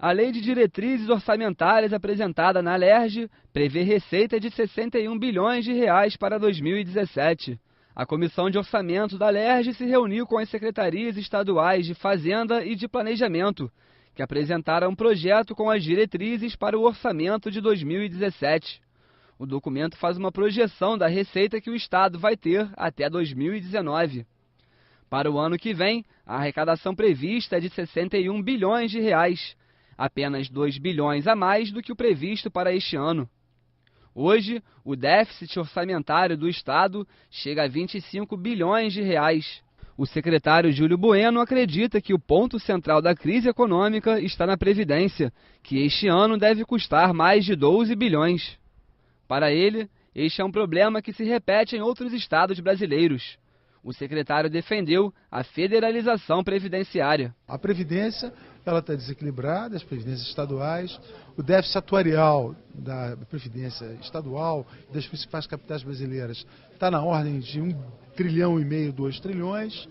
A Lei de Diretrizes Orçamentárias apresentada na LERJ prevê receita de R$ 61 bilhões para 2017. A Comissão de Orçamento da LERJ se reuniu com as secretarias estaduais de Fazenda e de Planejamento, que apresentaram um projeto com as diretrizes para o orçamento de 2017. O documento faz uma projeção da receita que o Estado vai ter até 2019. Para o ano que vem, a arrecadação prevista é de R$ 61 bilhões, apenas 2 bilhões a mais do que o previsto para este ano. Hoje, o déficit orçamentário do Estado chega a R$ 25 bilhões. O secretário Júlio Bueno acredita que o ponto central da crise econômica está na Previdência, que este ano deve custar mais de 12 bilhões. Para ele, este é um problema que se repete em outros estados brasileiros. O secretário defendeu a federalização previdenciária. A Previdência está desequilibrada, as previdências estaduais, o déficit atuarial da Previdência estadual e das principais capitais brasileiras está na ordem de 1,5 trilhão, 2 trilhões.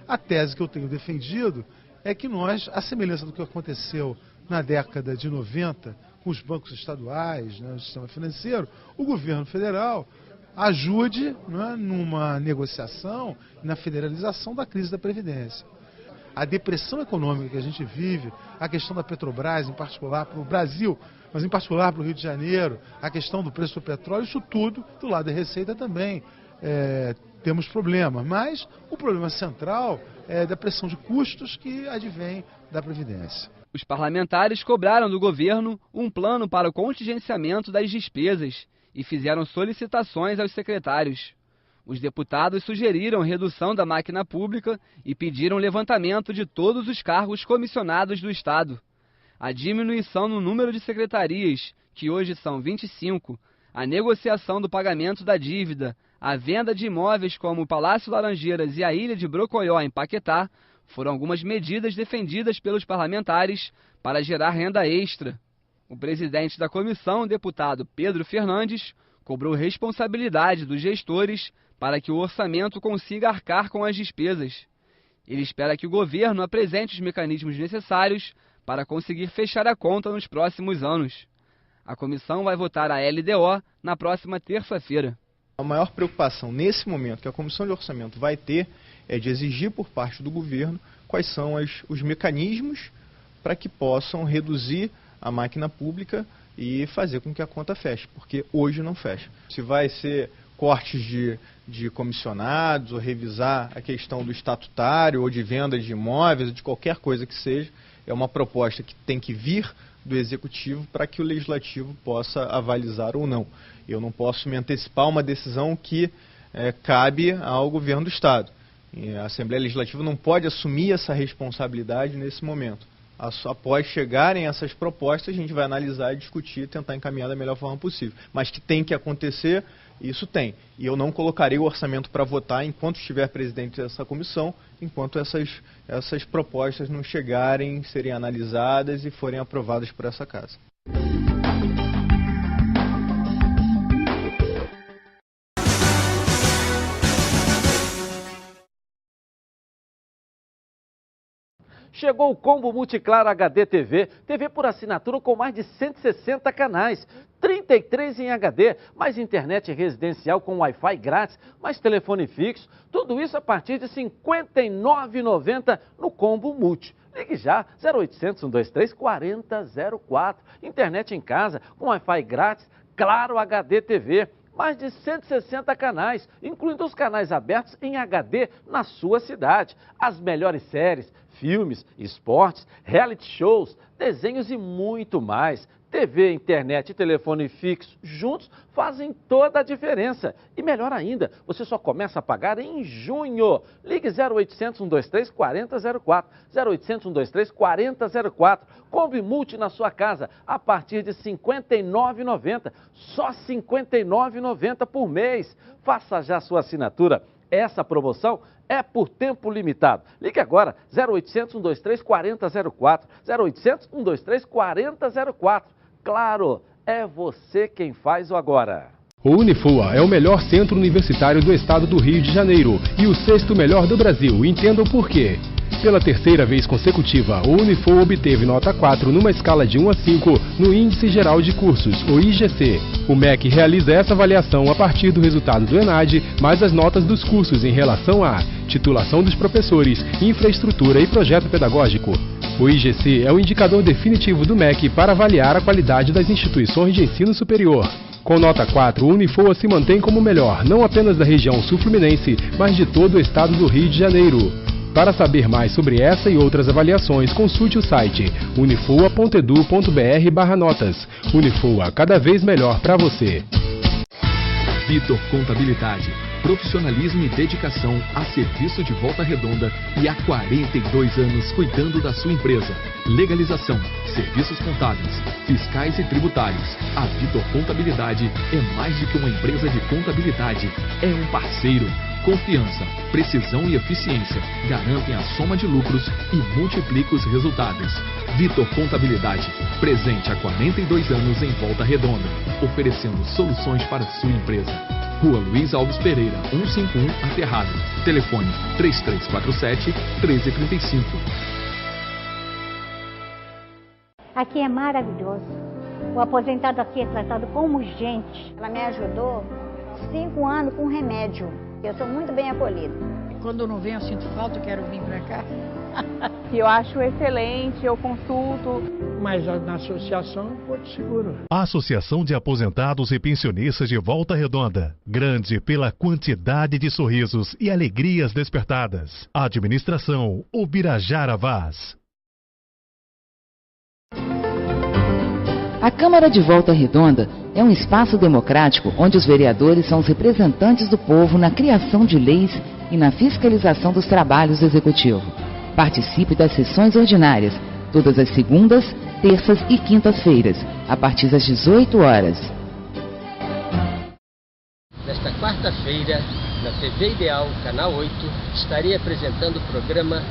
A tese que eu tenho defendido é que nós, à semelhança do que aconteceu na década de 90 com os bancos estaduais, né, o sistema financeiro, o governo federal ajude, né, numa negociação, na federalização da crise da Previdência. A depressão econômica que a gente vive, a questão da Petrobras, em particular para o Brasil, mas em particular para o Rio de Janeiro, a questão do preço do petróleo, isso tudo, do lado da Receita também temos problema. Mas o problema central é da pressão de custos que advém da Previdência. Os parlamentares cobraram do governo um plano para o contingenciamento das despesas e fizeram solicitações aos secretários. Os deputados sugeriram redução da máquina pública e pediram levantamento de todos os cargos comissionados do Estado. A diminuição no número de secretarias, que hoje são 25, a negociação do pagamento da dívida, a venda de imóveis como o Palácio Laranjeiras e a Ilha de Brocoió, em Paquetá, foram algumas medidas defendidas pelos parlamentares para gerar renda extra. O presidente da comissão, o deputado Pedro Fernandes, cobrou responsabilidade dos gestores para que o orçamento consiga arcar com as despesas. Ele espera que o governo apresente os mecanismos necessários para conseguir fechar a conta nos próximos anos. A comissão vai votar a LDO na próxima terça-feira. A maior preocupação nesse momento que a Comissão de Orçamento vai ter é de exigir por parte do governo quais são os mecanismos para que possam reduzir a máquina pública e fazer com que a conta feche, porque hoje não fecha. Se vai ser cortes de comissionados ou revisar a questão do estatutário ou de venda de imóveis ou de qualquer coisa que seja, é uma proposta que tem que vir do Executivo para que o Legislativo possa avalizar ou não. Eu não posso me antecipar uma decisão que cabe ao Governo do Estado. E a Assembleia Legislativa não pode assumir essa responsabilidade nesse momento. Após chegarem essas propostas, a gente vai analisar, discutir e tentar encaminhar da melhor forma possível. Mas que tem que acontecer, isso tem. E eu não colocarei o orçamento para votar enquanto estiver presidente dessa comissão, enquanto essas propostas não chegarem, serem analisadas e forem aprovadas por essa casa. Chegou o combo Multiclar HD TV, TV por assinatura com mais de 160 canais, 33 em HD, mais internet residencial com Wi-Fi grátis, mais telefone fixo, tudo isso a partir de R$ 59,90 no combo Multi. Ligue já, 0800 123 4004, internet em casa com Wi-Fi grátis, Claro HD TV. Mais de 160 canais, incluindo os canais abertos em HD na sua cidade. As melhores séries, filmes, esportes, reality shows, desenhos e muito mais. TV, internet e telefone fixo juntos fazem toda a diferença. E melhor ainda, você só começa a pagar em junho. Ligue 0800 123 4004, 0800 123 4004. Combi Multi na sua casa a partir de R$ 59,90. Só R$ 59,90 por mês. Faça já sua assinatura. Essa promoção é por tempo limitado. Ligue agora, 0800 123 4004, 0800 123 4004. Claro, é você quem faz o agora. O Unifua é o melhor centro universitário do estado do Rio de Janeiro e o 6º melhor do Brasil. Entenda o porquê. Pela terceira vez consecutiva, o Unifoa obteve nota 4 numa escala de 1 a 5 no Índice Geral de Cursos, o IGC. O MEC realiza essa avaliação a partir do resultado do ENAD, mais as notas dos cursos em relação à titulação dos professores, infraestrutura e projeto pedagógico. O IGC é o indicador definitivo do MEC para avaliar a qualidade das instituições de ensino superior. Com nota 4, o Unifoa se mantém como o melhor, não apenas da região sul-fluminense, mas de todo o estado do Rio de Janeiro. Para saber mais sobre essa e outras avaliações, consulte o site unifoa.edu.br/notas. Unifoa, cada vez melhor para você. Vitor Contabilidade. Profissionalismo e dedicação a serviço de Volta Redonda e há 42 anos cuidando da sua empresa. Legalização, serviços contábeis, fiscais e tributários. A Vitor Contabilidade é mais do que uma empresa de contabilidade, é um parceiro. Confiança, precisão e eficiência garantem a soma de lucros e multiplicam os resultados. Vitor Contabilidade, presente há 42 anos em Volta Redonda, oferecendo soluções para a sua empresa. Rua Luiz Alves Pereira, 151, Aterrado. Telefone 3347-1335. Aqui é maravilhoso. O aposentado aqui é tratado como gente. Ela me ajudou 5 anos com remédio. Eu sou muito bem acolhida. Quando eu não venho, eu sinto falta, eu quero vir para cá. Eu acho excelente, eu consulto. Mas na associação, Porto Seguro. Associação de Aposentados e Pensionistas de Volta Redonda. Grande pela quantidade de sorrisos e alegrias despertadas. Administração Ubirajara Vaz. A Câmara de Volta Redonda é um espaço democrático onde os vereadores são os representantes do povo na criação de leis e na fiscalização dos trabalhos do Executivo. Participe das sessões ordinárias, todas as segundas, terças e quintas-feiras, a partir das 18 horas. Nesta quarta-feira, na TV Ideal, Canal 8, estarei apresentando o programa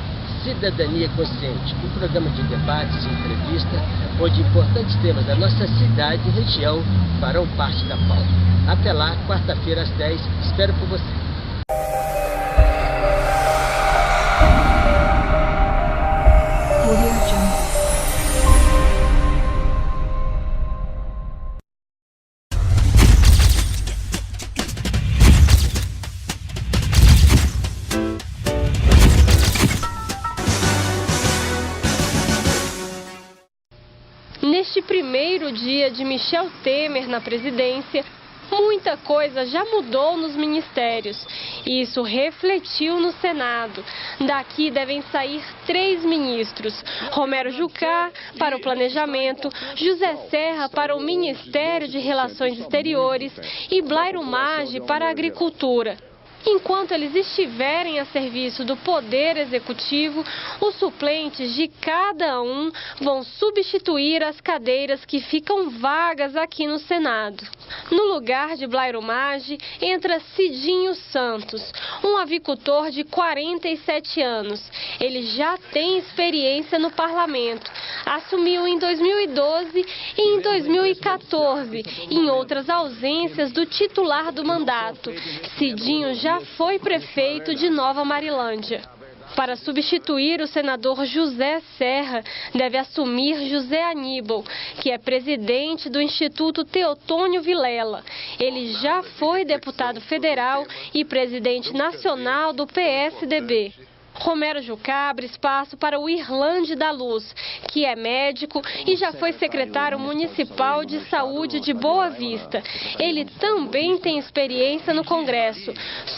Cidadania Consciente, um programa de debates e entrevista, onde importantes temas da nossa cidade e região farão parte da pauta. Até lá, quarta-feira às 10, espero por você. Neste primeiro dia de Michel Temer na presidência, muita coisa já mudou nos ministérios. Isso refletiu no Senado. Daqui devem sair 3 ministros: Romero Jucá para o Planejamento, José Serra para o Ministério de Relações Exteriores e Blairo Maggi para a Agricultura. Enquanto eles estiverem a serviço do Poder Executivo, os suplentes de cada um vão substituir as cadeiras que ficam vagas aqui no Senado. No lugar de Blairo Maggi entra Cidinho Santos, um avicultor de 47 anos. Ele já tem experiência no parlamento. Assumiu em 2012 e em 2014, em outras ausências do titular do mandato. Cidinho já foi prefeito de Nova Marilândia. Para substituir o senador José Serra, deve assumir José Aníbal, que é presidente do Instituto Teotônio Vilela. Ele já foi deputado federal e presidente nacional do PSDB. Romero Jucá abre espaço para o Irlande da Luz, que é médico e já foi secretário municipal de saúde de Boa Vista. Ele também tem experiência no Congresso.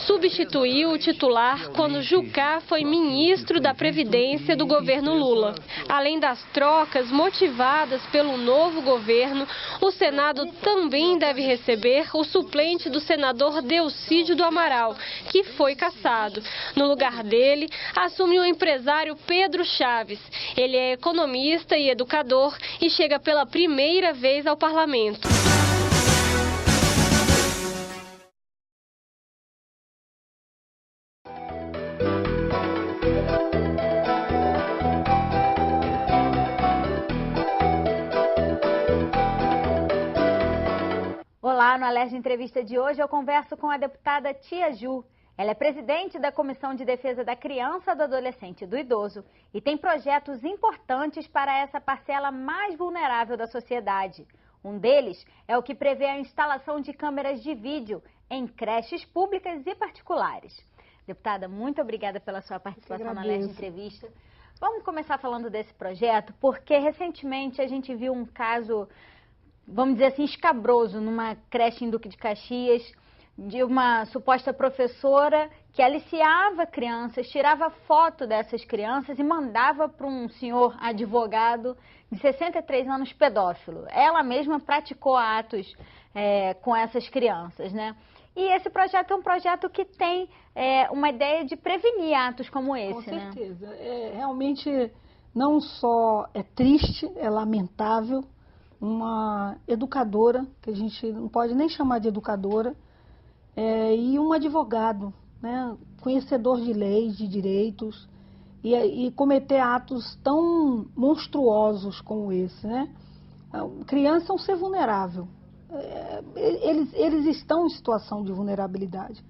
Substituiu o titular quando Jucá foi ministro da Previdência do governo Lula. Além das trocas motivadas pelo novo governo, o Senado também deve receber o suplente do senador Delcídio do Amaral, que foi cassado. No lugar dele, assume o empresário Pedro Chaves. Ele é economista e educador e chega pela primeira vez ao parlamento. Olá, no Alerj Entrevista de hoje eu converso com a deputada Tia Ju. Ela é presidente da Comissão de Defesa da Criança, do Adolescente e do Idoso e tem projetos importantes para essa parcela mais vulnerável da sociedade. Um deles é o que prevê a instalação de câmeras de vídeo em creches públicas e particulares. Deputada, muito obrigada pela sua participação na Lerge Entrevista. Vamos começar falando desse projeto, porque recentemente a gente viu um caso, vamos dizer assim, escabroso, numa creche em Duque de Caxias, de uma suposta professora que aliciava crianças, tirava foto dessas crianças e mandava para um senhor advogado de 63 anos pedófilo. Ela mesma praticou atos com essas crianças, né? E esse projeto é um projeto que tem uma ideia de prevenir atos como esse, Com certeza. né? Realmente não só é triste, é lamentável, uma educadora, que a gente não pode nem chamar de educadora, e um advogado, né, conhecedor de leis, de direitos, e cometer atos tão monstruosos como esse, né? A criança é um ser vulnerável. Eles estão em situação de vulnerabilidade.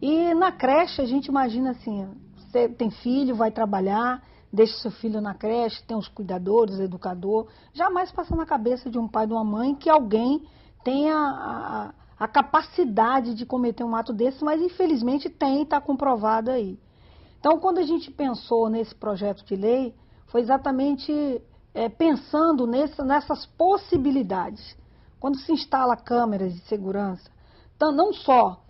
E na creche a gente imagina assim, você tem filho, vai trabalhar, deixa seu filho na creche, tem os cuidadores, educador, jamais passa na cabeça de um pai e de uma mãe que alguém tenha a capacidade de cometer um ato desse, mas infelizmente tem, está comprovado aí. Então, quando a gente pensou nesse projeto de lei, foi exatamente pensando nessas possibilidades. Quando se instala câmeras de segurança, então, não só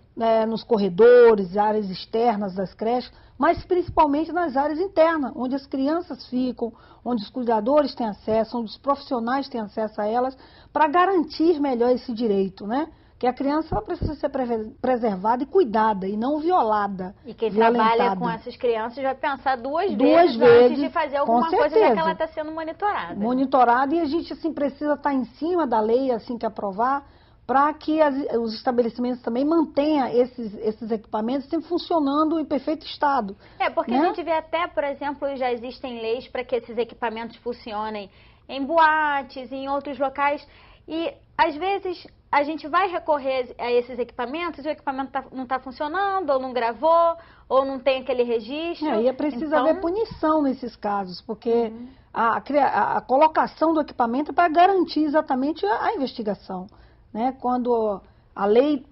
nos corredores, áreas externas das creches, mas principalmente nas áreas internas, onde as crianças ficam, onde os cuidadores têm acesso, onde os profissionais têm acesso a elas, para garantir melhor esse direito, né? Que a criança ela precisa ser preservada e cuidada, e não violada. E quem violentada. trabalha com essas crianças vai pensar duas vezes antes de fazer alguma coisa, já que ela está sendo monitorada. Monitorada, e a gente assim, precisa estar em cima da lei, assim que aprovar, para que os estabelecimentos também mantenham esses equipamentos sempre funcionando em perfeito estado. Porque né? a gente vê até, por exemplo, já existem leis para que esses equipamentos funcionem em boates, em outros locais, e às vezes a gente vai recorrer a esses equipamentos e o equipamento não está funcionando, ou não gravou, ou não tem aquele registro. E é preciso haver punição nesses casos, porque a colocação do equipamento é para garantir exatamente a investigação. Né? Quando a lei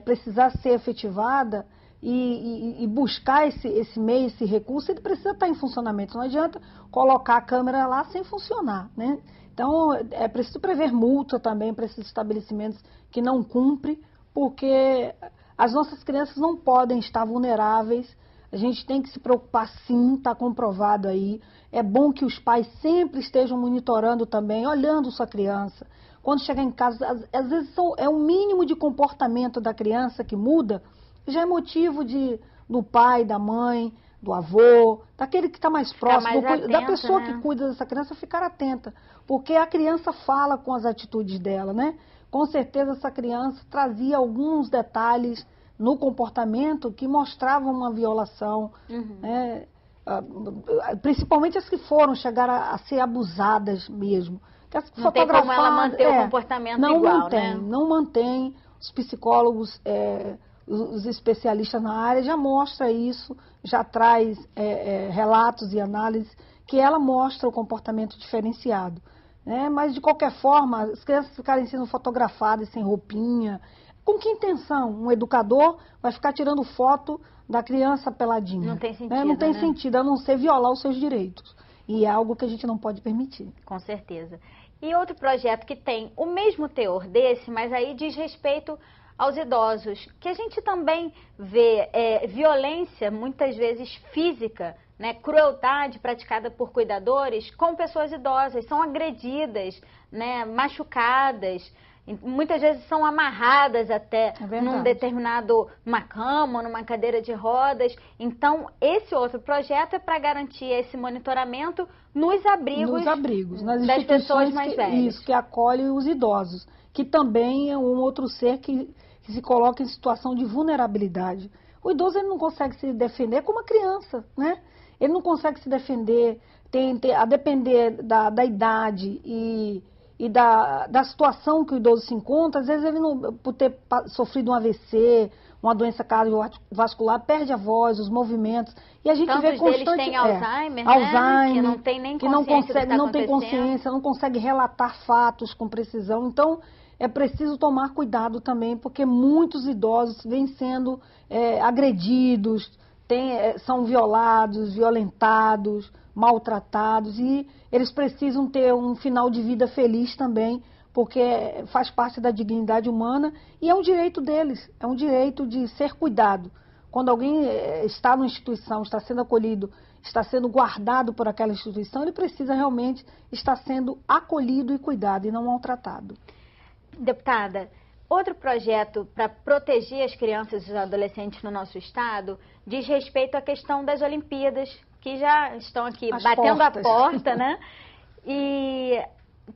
precisar ser efetivada e buscar esse meio, esse recurso, ele precisa estar em funcionamento. Não adianta colocar a câmera lá sem funcionar, né? Então, é preciso prever multa também para esses estabelecimentos que não cumprem, porque as nossas crianças não podem estar vulneráveis. A gente tem que se preocupar sim, está comprovado aí. É bom que os pais sempre estejam monitorando também, olhando sua criança. Quando chegar em casa, às vezes é o mínimo de comportamento da criança que muda, já é motivo do pai, da mãe, do avô, daquele que está mais próximo, da pessoa que cuida dessa criança, ficar atenta. Porque a criança fala com as atitudes dela, né? Com certeza essa criança trazia alguns detalhes no comportamento que mostravam uma violação, né? Principalmente as que chegaram a ser abusadas mesmo. Não tem como ela manter o comportamento igual, né? Não mantém. Os psicólogos, os especialistas na área já mostram isso, já traz relatos e análises que ela mostra o comportamento diferenciado. Né? Mas, de qualquer forma, as crianças ficarem sendo fotografadas sem roupinha, com que intenção? Um educador vai ficar tirando foto da criança peladinha. Não tem sentido, né? Não tem sentido, a não ser violar os seus direitos. E é algo que a gente não pode permitir. Com certeza. E outro projeto que tem o mesmo teor desse, mas aí diz respeito aos idosos, que a gente também vê violência, muitas vezes física, né, crueldade praticada por cuidadores com pessoas idosas, são agredidas, né, machucadas, muitas vezes são amarradas até numa cama, numa cadeira de rodas. Então, esse outro projeto é para garantir esse monitoramento nos abrigos das pessoas mais velhas. Isso, que acolhe os idosos, que também é um outro ser que se coloca em situação de vulnerabilidade. O idoso ele não consegue se defender como a criança, né? Ele não consegue se defender, a depender da idade e da situação que o idoso se encontra. Às vezes ele não, por ter sofrido um AVC, uma doença cardiovascular, perde a voz, os movimentos. E a gente vê constante... deles têm Alzheimer, Alzheimer, que não tem nem que não consciência consegue, não tem consciência, não consegue relatar fatos com precisão. Então, é preciso tomar cuidado também, porque muitos idosos vêm sendo agredidos, são violados, violentados, maltratados, e eles precisam ter um final de vida feliz também, porque faz parte da dignidade humana e é um direito deles, é um direito de ser cuidado. Quando alguém está numa instituição, está sendo acolhido, está sendo guardado por aquela instituição, ele precisa realmente estar sendo acolhido e cuidado e não maltratado. Deputada, outro projeto para proteger as crianças e os adolescentes no nosso estado diz respeito à questão das Olimpíadas, que já estão aqui batendo a porta, né? E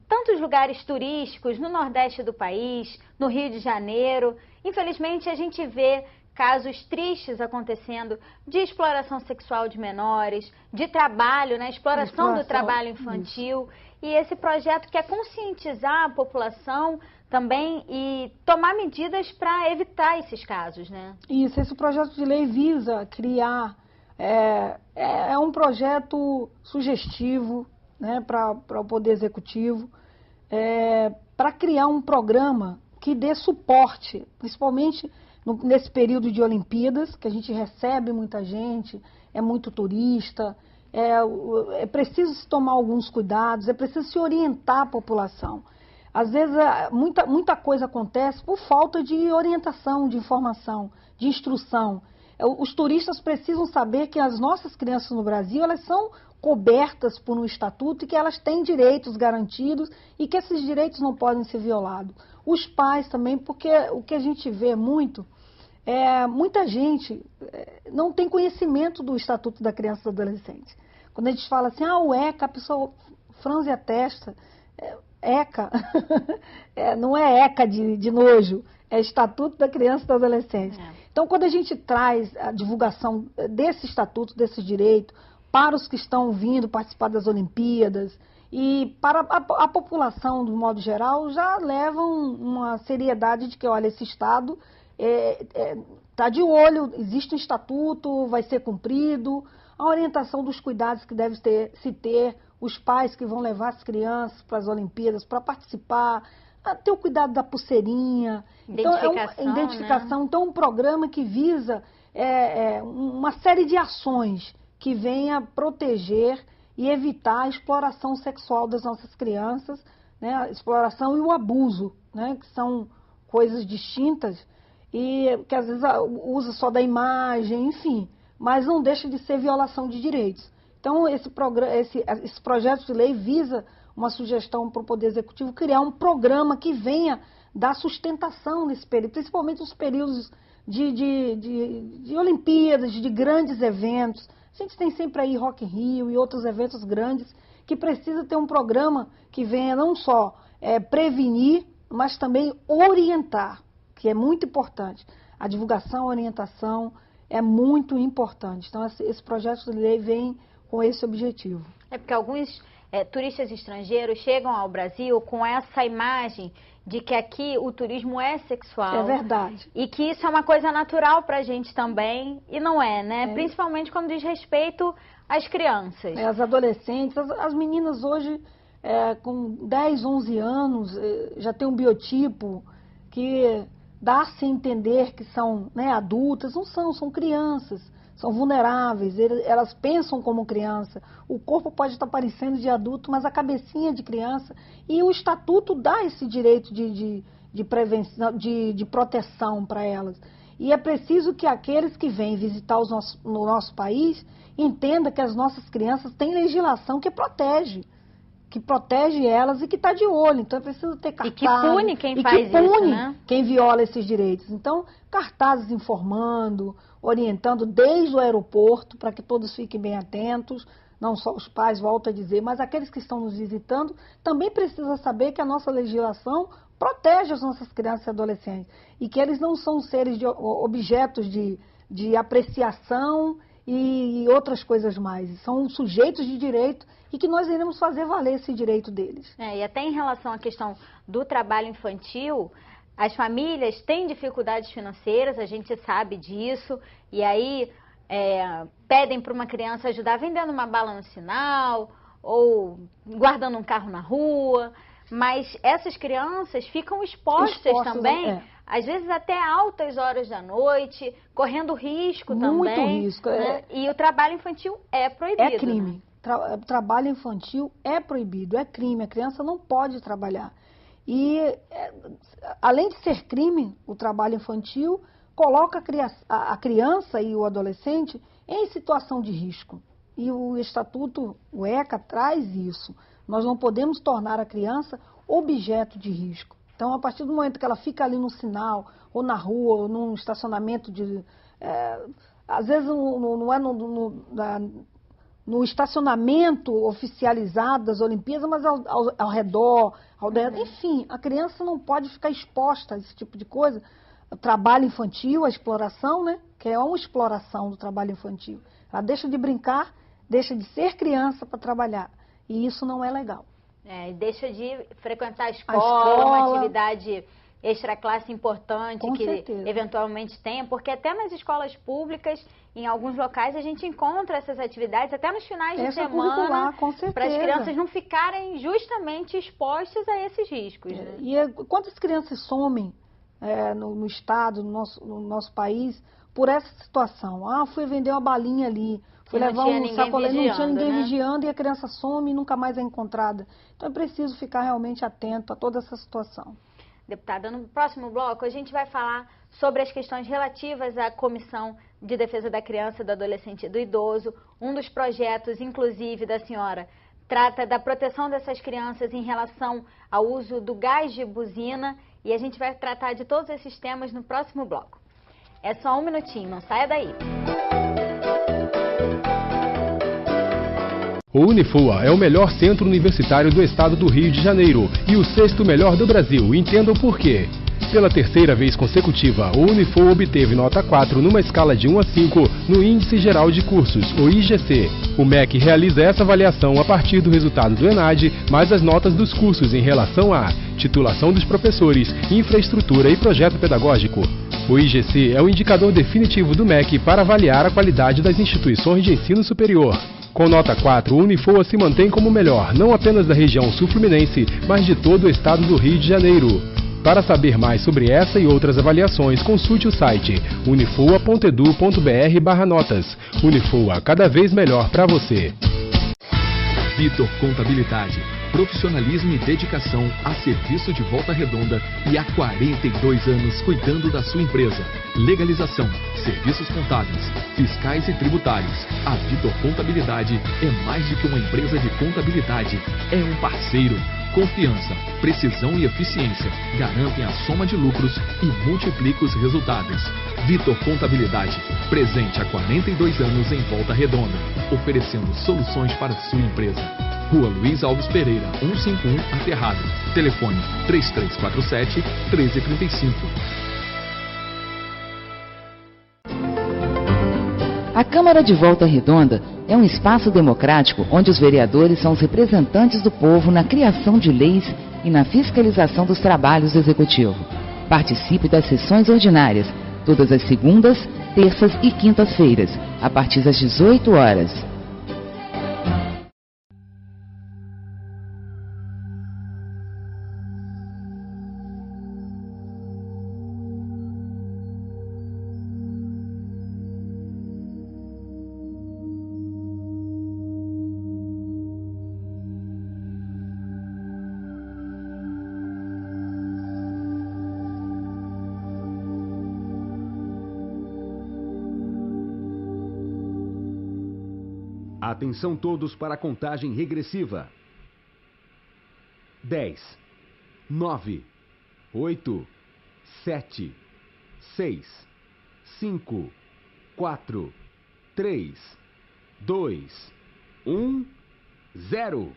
tantos lugares turísticos no Nordeste do país, no Rio de Janeiro, infelizmente a gente vê casos tristes acontecendo de exploração sexual de menores, de trabalho, né? Exploração do trabalho infantil. Isso. E esse projeto quer conscientizar a população também e tomar medidas para evitar esses casos, né? Isso, esse projeto de lei visa criar, é um projeto sugestivo, né, para o Poder Executivo, para criar um programa que dê suporte, principalmente nesse período de Olimpíadas, que a gente recebe muita gente, é muito turista, é preciso se tomar alguns cuidados, é preciso se orientar a população. Às vezes, muita coisa acontece por falta de orientação, de informação, de instrução. Os turistas precisam saber que as nossas crianças no Brasil, elas são cobertas por um estatuto e que elas têm direitos garantidos e que esses direitos não podem ser violados. Os pais também, porque o que a gente vê muito, muita gente não tem conhecimento do Estatuto da Criança e do Adolescente. Quando a gente fala assim, o ECA, a pessoa franze a testa, ECA, não é ECA de nojo, é Estatuto da Criança e do Adolescente. Então, quando a gente traz a divulgação desse estatuto, desse direito, para os que estão vindo participar das Olimpíadas e para a população, do modo geral, já levam uma seriedade de que, olha, esse Estado está de olho, existe um estatuto, vai ser cumprido, a orientação dos cuidados que deve se ter, os pais que vão levar as crianças para as Olimpíadas para participar, ter o cuidado da pulseirinha, identificação, né? Então, um programa que visa uma série de ações que venha proteger e evitar a exploração sexual das nossas crianças, né? A exploração e o abuso, né? Que são coisas distintas e que às vezes usa só da imagem, enfim, mas não deixa de ser violação de direitos. Então, esse projeto de lei visa uma sugestão para o Poder Executivo criar um programa que venha dar sustentação nesse período, principalmente nos períodos de Olimpíadas, de grandes eventos. A gente tem sempre aí Rock in Rio e outros eventos grandes que precisa ter um programa que venha não só prevenir, mas também orientar, que é muito importante. A divulgação, a orientação é muito importante. Então, esse projeto de lei vem com esse objetivo. Porque alguns turistas estrangeiros chegam ao Brasil com essa imagem de que aqui o turismo é sexual. É verdade. E que isso é uma coisa natural para a gente também, e não é, né? Principalmente quando diz respeito às crianças. As adolescentes, as meninas hoje, com 10, 11 anos, já tem um biotipo que dá-se a entender que são, né, adultas, não são crianças. São vulneráveis, elas pensam como criança. O corpo pode estar parecendo de adulto, mas a cabecinha é de criança. E o Estatuto dá esse direito de prevenção, de proteção para elas. E é preciso que aqueles que vêm visitar no nosso país entendam que as nossas crianças têm legislação que protege elas e que está de olho. Então é preciso ter cartazes. E que pune quem faz isso, né? Quem viola esses direitos. Então, cartazes informando, orientando desde o aeroporto para que todos fiquem bem atentos, não só os pais, volto a dizer, mas aqueles que estão nos visitando também precisam saber que a nossa legislação protege as nossas crianças e adolescentes e que eles não são objetos de apreciação e outras coisas mais. São sujeitos de direito e que nós iremos fazer valer esse direito deles. E até em relação à questão do trabalho infantil, as famílias têm dificuldades financeiras, a gente sabe disso, e aí pedem para uma criança ajudar vendendo uma bala no sinal ou guardando um carro na rua, mas essas crianças ficam expostas também, às vezes até altas horas da noite, correndo risco também. Muito risco. Né? E o trabalho infantil é proibido. É crime. Né? Trabalho infantil é proibido, é crime. A criança não pode trabalhar. E, além de ser crime, o trabalho infantil coloca a criança e o adolescente em situação de risco. E o Estatuto, o ECA, traz isso. Nós não podemos tornar a criança objeto de risco. Então, a partir do momento que ela fica ali no sinal, ou na rua, ou num estacionamento às vezes não é no estacionamento oficializado das Olimpíadas, mas ao redor, enfim, a criança não pode ficar exposta a esse tipo de coisa. O trabalho infantil, a exploração, né? Que é uma exploração do trabalho infantil. Ela deixa de brincar, deixa de ser criança para trabalhar. E isso não é legal. Deixa de frequentar a escola, uma atividade extraclasse importante com que certeza. Eventualmente tenha, porque até nas escolas públicas, em alguns locais, a gente encontra essas atividades, até nos finais de semana, para as crianças não ficarem justamente expostas a esses riscos. Né? E quantas crianças somem no estado, no nosso país, por essa situação? Ah, fui vender uma balinha ali, fui levar um sacolé, não tinha ninguém vigiando e a criança some e nunca mais é encontrada. Então é preciso ficar realmente atento a toda essa situação. Deputada, no próximo bloco a gente vai falar sobre as questões relativas à Comissão de Defesa da Criança, do Adolescente e do Idoso. Um dos projetos, inclusive, da senhora, trata da proteção dessas crianças em relação ao uso do gás de buzina e a gente vai tratar de todos esses temas no próximo bloco. É só um minutinho, não saia daí. O Unifua é o melhor centro universitário do estado do Rio de Janeiro e o 6º melhor do Brasil. Entendam por quê. Pela terceira vez consecutiva, o Unifua obteve nota 4 numa escala de 1 a 5 no Índice Geral de Cursos, o IGC. O MEC realiza essa avaliação a partir do resultado do ENAD, mais as notas dos cursos em relação à titulação dos professores, infraestrutura e projeto pedagógico. O IGC é o indicador definitivo do MEC para avaliar a qualidade das instituições de ensino superior. Com nota 4, o Unifua se mantém como o melhor, não apenas da região sul-fluminense, mas de todo o estado do Rio de Janeiro. Para saber mais sobre essa e outras avaliações, consulte o site unifua.edu.br/notas. Unifua, cada vez melhor para você. Vitor Contabilidade. Profissionalismo e dedicação a serviço de Volta Redonda e há 42 anos cuidando da sua empresa. Legalização, serviços contábeis, fiscais e tributários. A Vitor Contabilidade é mais do que uma empresa de contabilidade, é um parceiro. Confiança, precisão e eficiência garantem a soma de lucros e multiplicam os resultados. Vitor Contabilidade, presente há 42 anos em Volta Redonda, oferecendo soluções para a sua empresa. Rua Luiz Alves Pereira, 151, Aterrado. Telefone 3347-1335. A Câmara de Volta Redonda é um espaço democrático onde os vereadores são os representantes do povo na criação de leis e na fiscalização dos trabalhos do Executivo. Participe das sessões ordinárias, todas as segundas, terças e quintas-feiras, a partir das 18 horas. Atenção todos para a contagem regressiva. 10, 9, 8, 7, 6, 5, 4, 3, 2, 1, 0.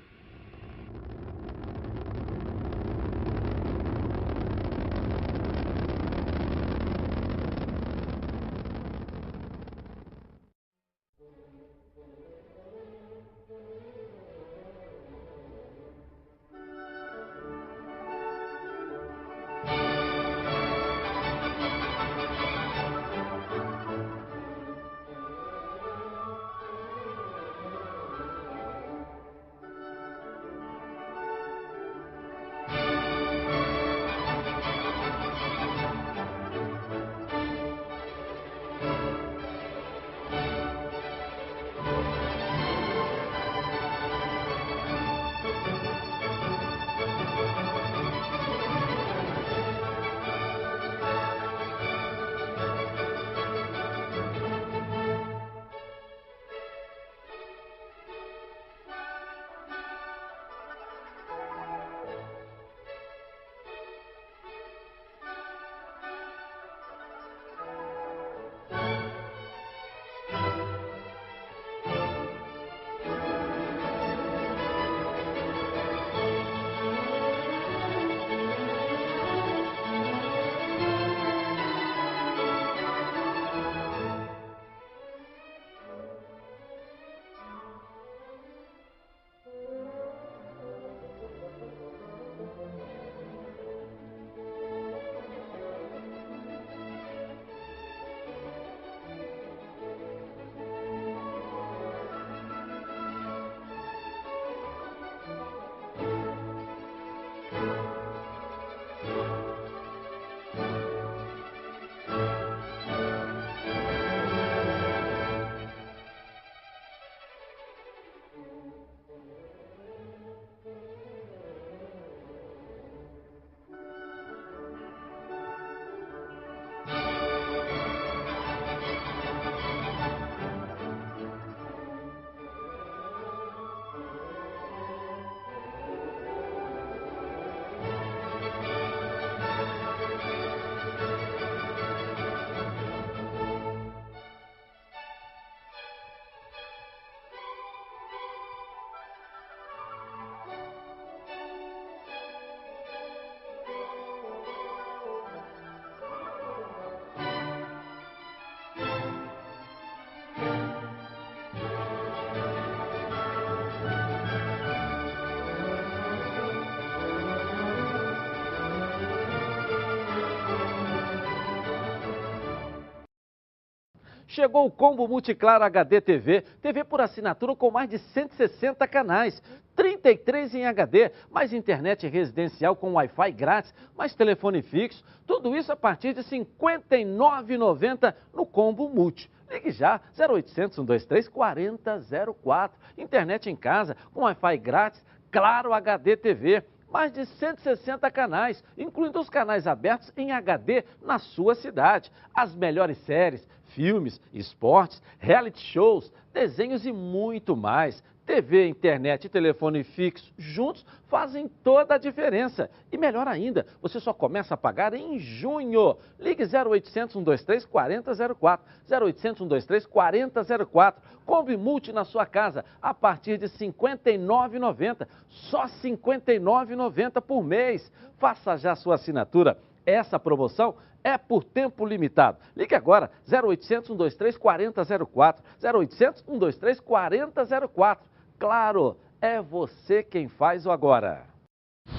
Chegou o combo Multiclar HD TV, TV por assinatura com mais de 160 canais, 33 em HD, mais internet residencial com Wi-Fi grátis, mais telefone fixo, tudo isso a partir de R$ 59,90 no combo Multi. Ligue já, 0800 123 4004, internet em casa com Wi-Fi grátis, Claro HD TV. Mais de 160 canais, incluindo os canais abertos em HD na sua cidade. As melhores séries, filmes, esportes, reality shows, desenhos e muito mais. TV, internet e telefone fixo juntos fazem toda a diferença. E melhor ainda, você só começa a pagar em junho. Ligue 0800 123 4004, 0800 123 4004. Combi Multi na sua casa a partir de R$ 59,90, só R$ 59,90 por mês. Faça já sua assinatura. Essa promoção é por tempo limitado. Ligue agora, 0800 123 4004, 0800 123 4004. Claro, é você quem faz o agora.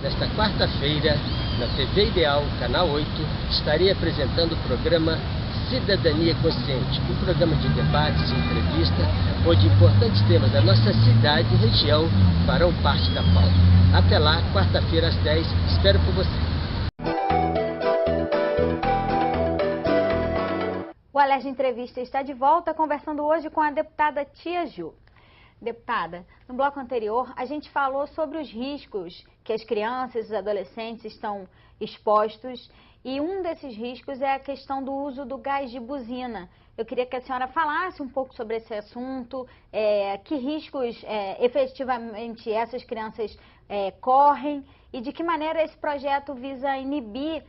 Nesta quarta-feira, na TV Ideal, Canal 8, estarei apresentando o programa Cidadania Consciente, um programa de debates e entrevista, onde importantes temas da nossa cidade e região farão parte da pauta. Até lá, quarta-feira às 10, espero por você. O Alerj Entrevista está de volta, conversando hoje com a deputada Tia Ju. Deputada, no bloco anterior, a gente falou sobre os riscos que as crianças e os adolescentes estão expostos e um desses riscos é a questão do uso do gás de buzina. Eu queria que a senhora falasse um pouco sobre esse assunto, que riscos efetivamente essas crianças correm e de que maneira esse projeto visa inibir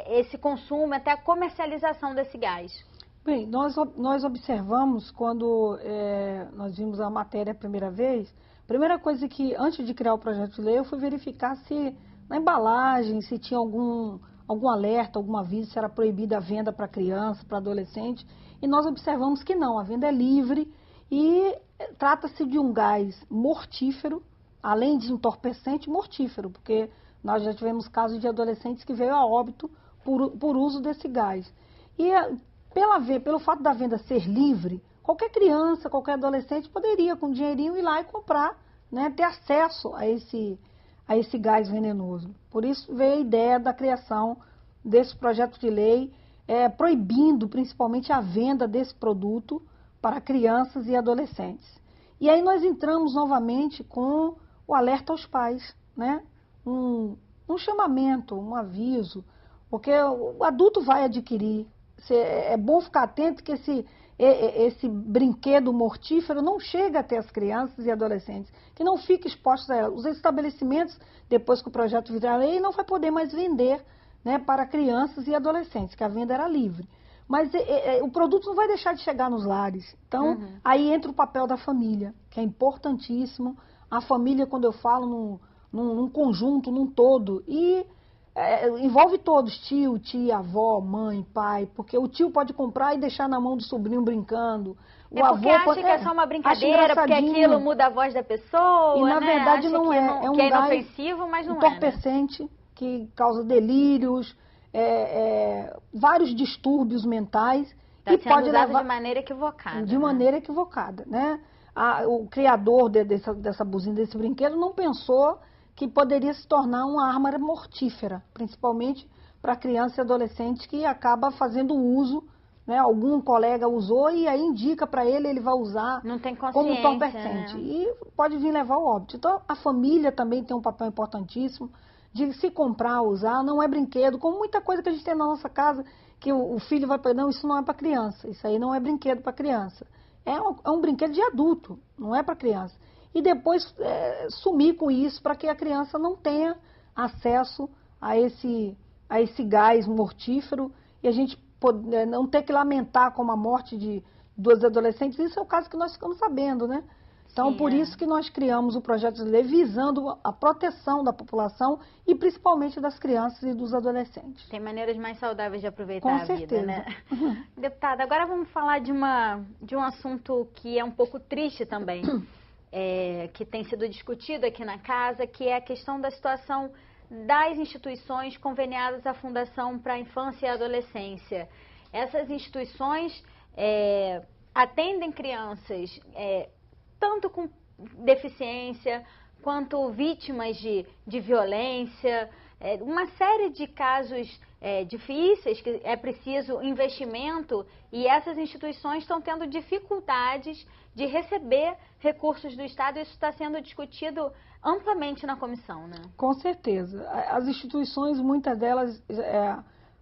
esse consumo, até a comercialização desse gás. Bem, nós observamos quando nós vimos a matéria a primeira vez, a primeira coisa que, antes de criar o projeto de lei, eu fui verificar se na embalagem, se tinha algum alerta, algum aviso, se era proibida a venda para criança, para adolescente, e nós observamos que não, a venda é livre e trata-se de um gás mortífero, além de entorpecente, mortífero, porque nós já tivemos casos de adolescentes que veio a óbito por uso desse gás. E pelo fato da venda ser livre, qualquer criança, qualquer adolescente poderia, com dinheirinho, ir lá e comprar, né, ter acesso a esse gás venenoso. Por isso veio a ideia da criação desse projeto de lei, proibindo principalmente a venda desse produto para crianças e adolescentes. E aí nós entramos novamente com o alerta aos pais, né? Um chamamento, um aviso, porque o adulto vai adquirir. É bom ficar atento que esse brinquedo mortífero não chega até as crianças e adolescentes, que não fique expostos a ela. Os estabelecimentos, depois que o projeto virar lei, não vai poder mais vender, né, para crianças e adolescentes, que a venda era livre. Mas o produto não vai deixar de chegar nos lares. Então, aí entra o papel da família, que é importantíssimo. A família, quando eu falo num conjunto, num todo, e envolve todos, tio, tia, avó, mãe, pai, porque o tio pode comprar e deixar na mão do sobrinho brincando. O avô porque acha que é só uma brincadeira, porque aquilo muda a voz da pessoa, e na verdade não é. É um gás inofensivo, mas não entorpecente, né? Que causa delírios, vários distúrbios mentais. E pode levar de maneira equivocada. De maneira equivocada, né? O criador dessa buzina, desse brinquedo, não pensou que poderia se tornar uma arma mortífera, principalmente para criança e adolescente que acaba fazendo uso, né? Algum colega usou e aí indica para ele vai usar como entorpecente. Né? E pode vir levar ao óbito. Então, a família também tem um papel importantíssimo de se comprar, usar, não é brinquedo, como muita coisa que a gente tem na nossa casa, que o filho vai pegar, não, isso não é para criança, isso aí não é brinquedo para criança. É um brinquedo de adulto, não é para criança. E depois sumir com isso para que a criança não tenha acesso a esse gás mortífero e a gente não ter que lamentar como a morte de 2 adolescentes. Isso é o caso que nós ficamos sabendo, né? Então, por isso que nós criamos o projeto de lei visando a proteção da população e principalmente das crianças e dos adolescentes. Tem maneiras mais saudáveis de aproveitar a vida, né? Deputada, agora vamos falar de um assunto que é um pouco triste também, que tem sido discutido aqui na casa, que é a questão da situação das instituições conveniadas à Fundação para a Infância e Adolescência. Essas instituições atendem crianças tanto com deficiência quanto vítimas de violência, uma série de casos difíceis que é preciso investimento, e essas instituições estão tendo dificuldades de receber recursos do Estado. Isso está sendo discutido amplamente na comissão, né? Com certeza. As instituições, muitas delas,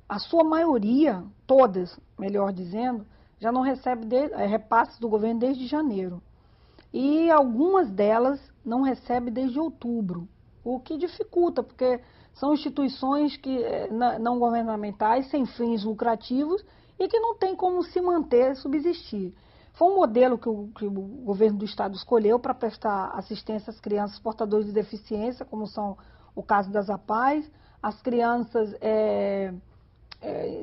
a sua maioria, todas, melhor dizendo, já não recebe repasses do governo desde janeiro. E algumas delas não recebem desde outubro, o que dificulta, porque são instituições não governamentais, sem fins lucrativos, e que não tem como se manter, subsistir. Foi um modelo que o governo do Estado escolheu para prestar assistência às crianças portadoras de deficiência, como são o caso das APAES, as crianças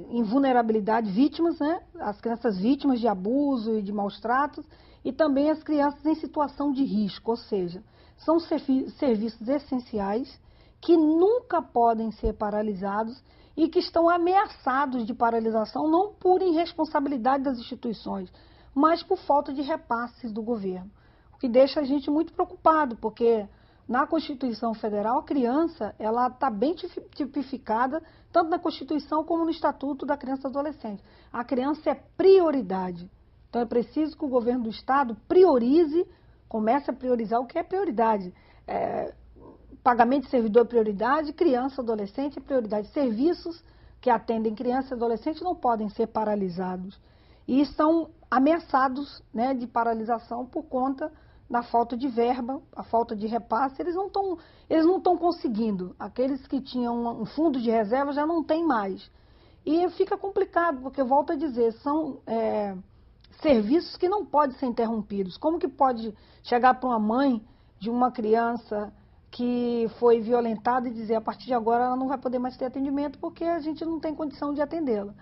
em vulnerabilidade, vítimas, né? As crianças vítimas de abuso e de maus tratos, e também as crianças em situação de risco, ou seja, são serviços essenciais que nunca podem ser paralisados e que estão ameaçados de paralisação não por irresponsabilidade das instituições, mas por falta de repasses do governo, o que deixa a gente muito preocupado, porque na Constituição Federal a criança ela está bem tipificada, tanto na Constituição como no Estatuto da Criança e Adolescente. A criança é prioridade. Então é preciso que o governo do Estado comece a priorizar o que é prioridade. Pagamento de servidor é prioridade, criança, adolescente é prioridade. Serviços que atendem criança e adolescente não podem ser paralisados. E estão ameaçados, né, de paralisação por conta da falta de verba, a falta de repasse. Eles não estão conseguindo. Aqueles que tinham um fundo de reserva já não tem mais. E fica complicado, porque, volto a dizer, são serviços que não podem ser interrompidos. Como que pode chegar para uma mãe de uma criança que foi violentada e dizer, a partir de agora ela não vai poder mais ter atendimento porque a gente não tem condição de atendê-la?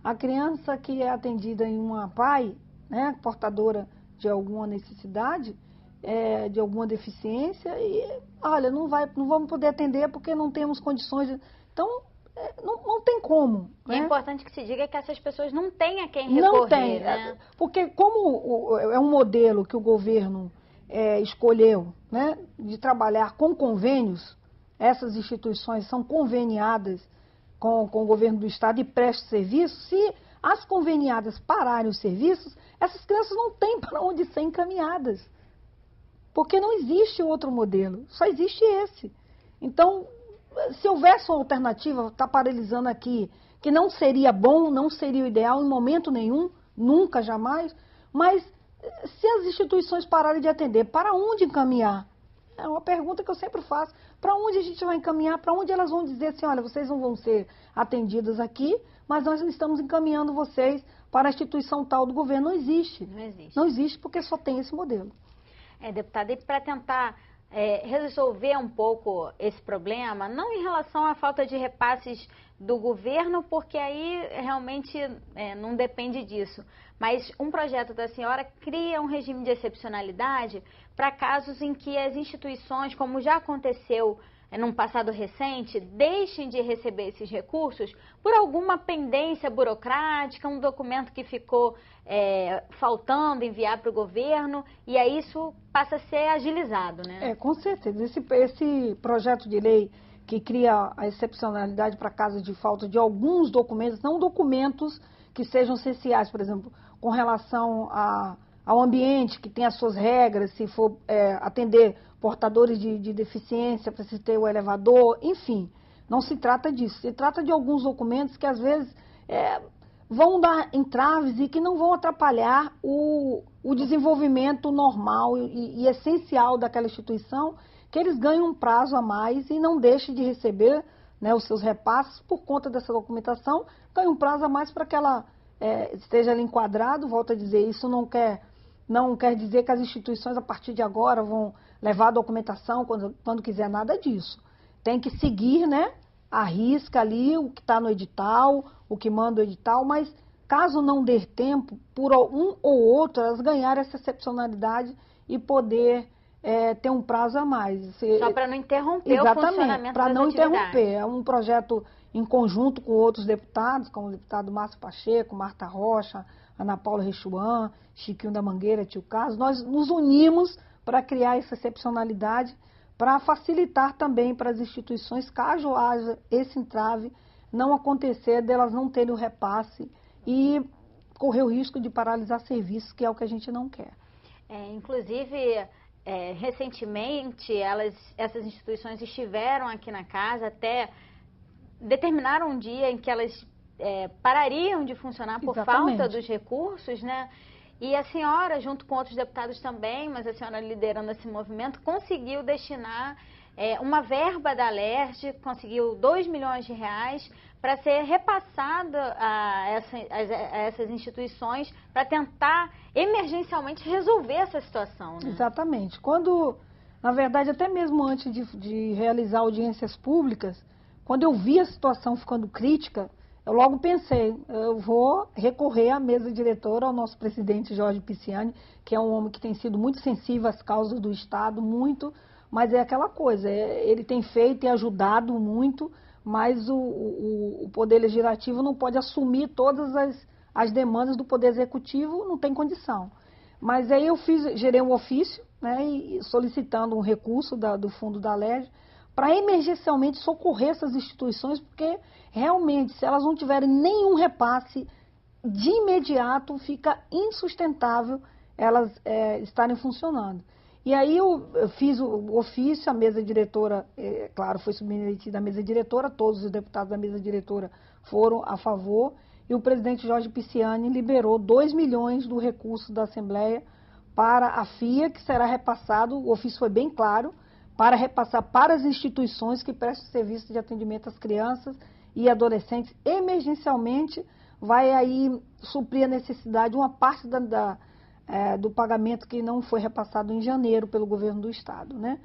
A criança que é atendida em uma APAE, né, portadora de alguma necessidade, de alguma deficiência, e olha, não vamos poder atender porque não temos condições. Então, não tem como. E né? é importante que se diga que essas pessoas não têm a quem recorrer. Não tem, né? Porque como é um modelo que o governo escolheu, né, de trabalhar com convênios, essas instituições são conveniadas com o governo do Estado e prestam serviço. Se as conveniadas pararem os serviços, essas crianças não têm para onde ser encaminhadas. Porque não existe outro modelo, só existe esse. Então, se houvesse uma alternativa, está paralisando aqui, que não seria bom, não seria o ideal em momento nenhum, nunca, jamais, mas se as instituições pararem de atender, para onde encaminhar? É uma pergunta que eu sempre faço. Para onde a gente vai encaminhar? Para onde elas vão dizer assim, olha, vocês não vão ser atendidas aqui, mas nós estamos encaminhando vocês para a instituição tal do governo? Não existe. Não existe. Não existe porque só tem esse modelo. Deputada, e para tentar resolver um pouco esse problema, não em relação à falta de repasses do governo, porque aí realmente não depende disso, mas um projeto da senhora cria um regime de excepcionalidade para casos em que as instituições, como já aconteceu num passado recente, deixem de receber esses recursos por alguma pendência burocrática, um documento que ficou faltando enviar para o governo, e aí isso passa a ser agilizado, né? Com certeza. Esse projeto de lei que cria a excepcionalidade para casos de falta de alguns documentos, não documentos que sejam essenciais, por exemplo, com relação ao ambiente, que tem as suas regras, se for atender portadores de deficiência, para se ter o elevador, enfim, não se trata disso. Se trata de alguns documentos que, às vezes, vão dar entraves e que não vão atrapalhar o desenvolvimento normal e essencial daquela instituição, que eles ganhem um prazo a mais e não deixem de receber, né, os seus repasses por conta dessa documentação, ganhe um prazo a mais para que ela esteja ali enquadrado. Volto a dizer, isso não quer dizer que as instituições, a partir de agora, vão levar a documentação quando quiser, nada disso. Tem que seguir, né, a risca ali, o que está no edital, o que manda o edital, mas caso não dê tempo, por um ou outro, elas ganharem essa excepcionalidade e poder ter um prazo a mais. Só para não interromper o funcionamento das atividades. Exatamente, para não interromper. É um projeto em conjunto com outros deputados, como o deputado Márcio Pacheco, Marta Rocha, Ana Paula Rechuan, Chiquinho da Mangueira, Tio Carlos, nós nos unimos para criar essa excepcionalidade, para facilitar também para as instituições, caso haja esse entrave, não acontecer delas não terem o repasse e correr o risco de paralisar serviços, que é o que a gente não quer. Inclusive, recentemente, essas instituições estiveram aqui na casa, até determinaram um dia em que elas parariam de funcionar por falta dos recursos, né? E a senhora, junto com outros deputados também, mas a senhora liderando esse movimento, conseguiu destinar uma verba da Alerj, conseguiu 2 milhões de reais para ser repassada a essas instituições para tentar emergencialmente resolver essa situação, né? Exatamente. Quando, na verdade, até mesmo antes de realizar audiências públicas, quando eu vi a situação ficando crítica, eu logo pensei, eu vou recorrer à mesa diretora, ao nosso presidente Jorge Pisciani, que é um homem que tem sido muito sensível às causas do Estado, muito, mas é aquela coisa, ele tem feito e ajudado muito, mas o Poder Legislativo não pode assumir todas as demandas do Poder Executivo, não tem condição. Mas aí eu gerei um ofício, né, solicitando um recurso do fundo da Alerj, para emergencialmente socorrer essas instituições, porque realmente, se elas não tiverem nenhum repasse, de imediato fica insustentável elas estarem funcionando. E aí eu fiz o ofício, a mesa diretora, claro, foi submetida à mesa diretora, todos os deputados da mesa diretora foram a favor, e o presidente Jorge Pisciani liberou 2 milhões do recurso da Assembleia para a FIA, que será repassado, o ofício foi bem claro, para repassar para as instituições que prestam serviço de atendimento às crianças e adolescentes. Emergencialmente, vai aí suprir a necessidade, uma parte do pagamento que não foi repassado em janeiro pelo governo do Estado, né?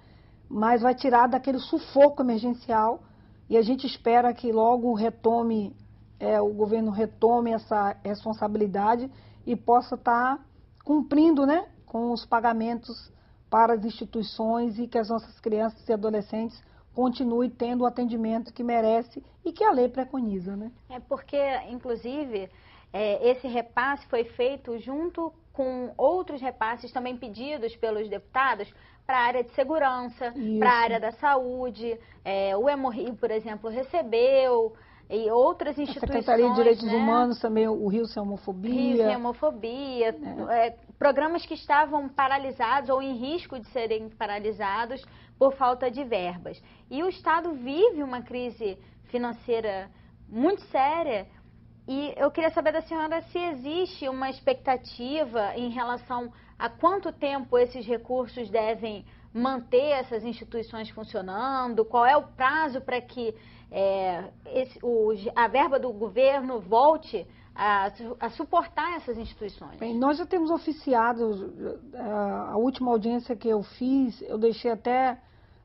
Mas vai tirar daquele sufoco emergencial e a gente espera que logo o governo retome essa responsabilidade e possa estar cumprindo, né, com os pagamentos para as instituições e que as nossas crianças e adolescentes continuem tendo o atendimento que merece e que a lei preconiza, né? Porque, inclusive, esse repasse foi feito junto com outros repasses também pedidos pelos deputados para a área de segurança, para a área da saúde. O Hemorrio, por exemplo, recebeu, e outras instituições... A Secretaria de Direitos Humanos também, o Rio Sem Homofobia. Rio Sem Homofobia, programas que estavam paralisados ou em risco de serem paralisados por falta de verbas. E o Estado vive uma crise financeira muito séria. E eu queria saber da senhora se existe uma expectativa em relação a quanto tempo esses recursos devem manter essas instituições funcionando, qual é o prazo para que a verba do governo volte a suportar essas instituições. Bem, nós já temos oficiado, a última audiência que eu fiz, eu deixei até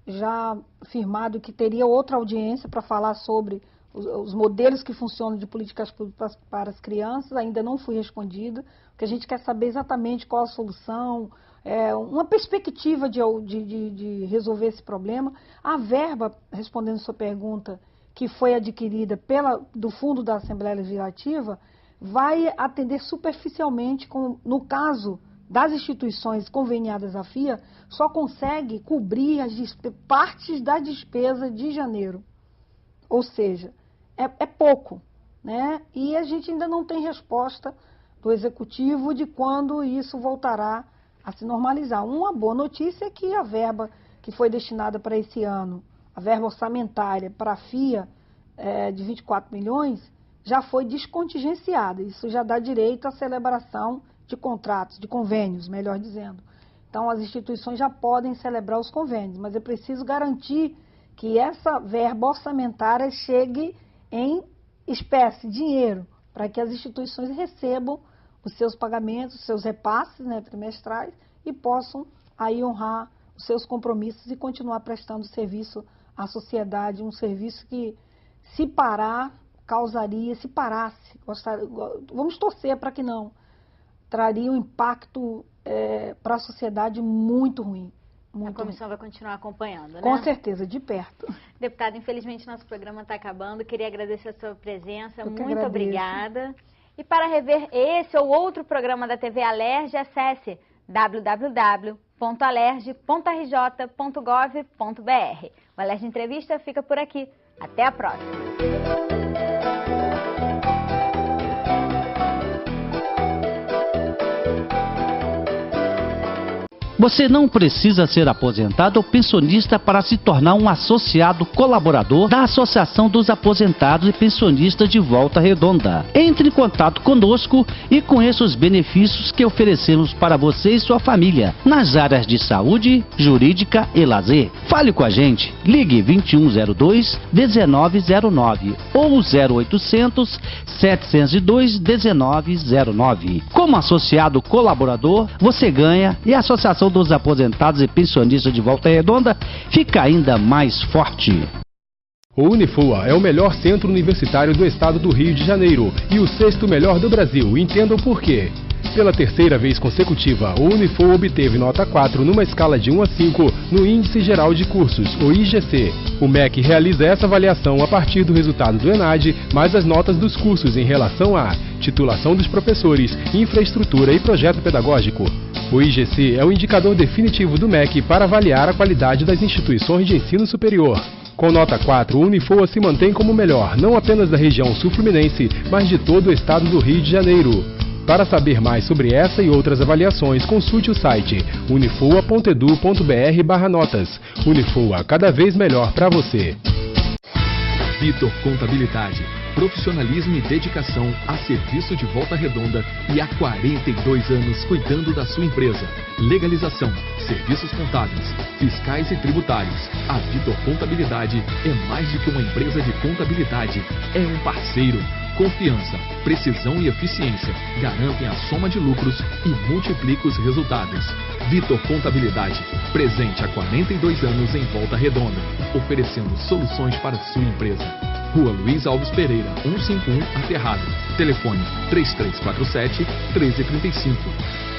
já firmado que teria outra audiência para falar sobre os modelos que funcionam de políticas públicas para as crianças. Ainda não fui respondida, porque a gente quer saber exatamente qual a solução, uma perspectiva de resolver esse problema. A verba, respondendo a sua pergunta, que foi adquirida do fundo da Assembleia Legislativa, vai atender superficialmente, no caso das instituições conveniadas à FIA, só consegue cobrir partes da despesa de janeiro. Ou seja, é pouco, né? E a gente ainda não tem resposta do Executivo de quando isso voltará a se normalizar. Uma boa notícia é que a verba que foi destinada para esse ano, a verba orçamentária para a FIA de 24 milhões, já foi descontingenciada. Isso já dá direito à celebração de contratos, de convênios, melhor dizendo. Então, as instituições já podem celebrar os convênios, mas é preciso garantir que essa verba orçamentária chegue em espécie, dinheiro, para que as instituições recebam os seus pagamentos, os seus repasses, né, trimestrais, e possam aí honrar os seus compromissos e continuar prestando serviço à sociedade, um serviço que, se parasse, vamos torcer para que não, traria um impacto para a sociedade muito ruim. A comissão vai continuar acompanhando, né? Com certeza, de perto. Deputada, infelizmente nosso programa está acabando. Queria agradecer a sua presença. Muito agradeço. Obrigada. E para rever esse ou outro programa da TV Alerj, acesse www.alerj.rj.gov.br. O Alerj Entrevista fica por aqui. Até a próxima. Você não precisa ser aposentado ou pensionista para se tornar um associado colaborador da Associação dos Aposentados e Pensionistas de Volta Redonda. Entre em contato conosco e conheça os benefícios que oferecemos para você e sua família nas áreas de saúde, jurídica e lazer. Fale com a gente. Ligue 2102-1909 ou 0800-702-1909. Como associado colaborador, você ganha e a Associação dos Aposentados e Pensionistas de Volta Redonda fica ainda mais forte. O Unifua é o melhor centro universitário do estado do Rio de Janeiro e o 6º melhor do Brasil. Entendam por quê. Pela terceira vez consecutiva, o Unifua obteve nota 4 numa escala de 1 a 5 no Índice Geral de Cursos, o IGC. O MEC realiza essa avaliação a partir do resultado do ENAD, mais as notas dos cursos em relação à titulação dos professores, infraestrutura e projeto pedagógico. O IGC é o indicador definitivo do MEC para avaliar a qualidade das instituições de ensino superior. Com nota 4, o Unifua se mantém como o melhor, não apenas da região sul-fluminense, mas de todo o estado do Rio de Janeiro. Para saber mais sobre essa e outras avaliações, consulte o site unifua.edu.br/notas. Unifua, cada vez melhor para você. Vitor Contabilidade. Profissionalismo e dedicação a serviço de Volta Redonda e há 42 anos cuidando da sua empresa. Legalização, serviços contábeis, fiscais e tributários. A Vitor Contabilidade é mais do que uma empresa de contabilidade, é um parceiro. Confiança, precisão e eficiência garantem a soma de lucros e multiplicam os resultados. Vitor Contabilidade, presente há 42 anos em Volta Redonda, oferecendo soluções para a sua empresa. Rua Luiz Alves Pereira, 151, Aterrado. Telefone 3347-1335.